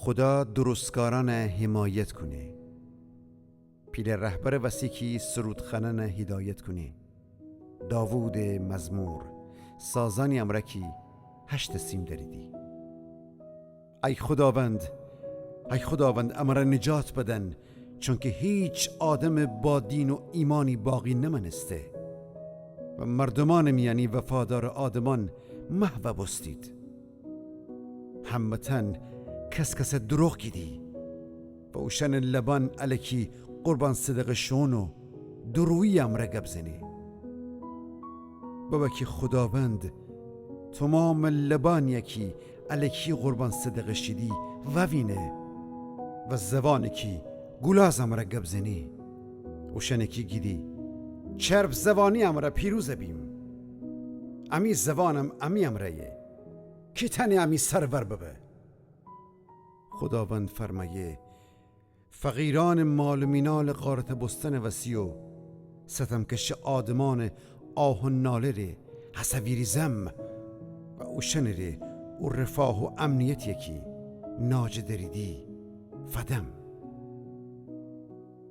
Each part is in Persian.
خدا درستکاران حمایت کنه، پیر رهبر وسیکی سرودخانان هدایت کنه. داوود مزمور سازانی امرکی 8 سیم دریدی. ای خداوند امر نجات بدن، چون که هیچ آدم با دین و ایمانی باقی نمانسته و مردمان میانی وفادار آدمان محو بستید. همتن کس دروغ گیدی و اوشن لبان الکی قربان صدق شون و درویی امر گبزنی. بابا که خداوند تمام لبان یکی الکی قربان صدق شدی و وینه و زبان کی گلاز امر گبزنی. اوشن کی گیدی چرب زبانی امر پیروز بیم. امی زبانم امی امره کی تنی امی سرور ببه. خداوند فرمایه فقیران مال و مینال غارت بستن وسیع و ستمکش آدمان آه و ناله ره حسویری زم و اوشن ره و رفاه و امنیت یکی ناج دریدی فدم.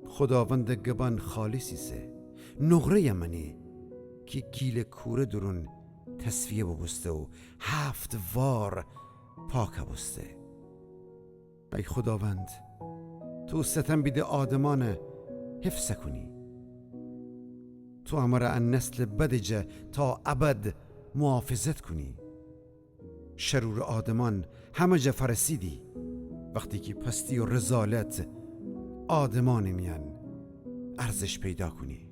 خداوند گبان خالصی سه نغره منی که گیل کوره درون تصفیه ببسته و 7 وار پاک بسته. ای خداوند تو ستم بیده آدمان حفظ کنی. تو امر ان نسل بدجه تا ابد محافظت کنی. شرور آدمان همه جا فرسیدی وقتی که پستی و رذالت آدمان میان ارزش پیدا کنی.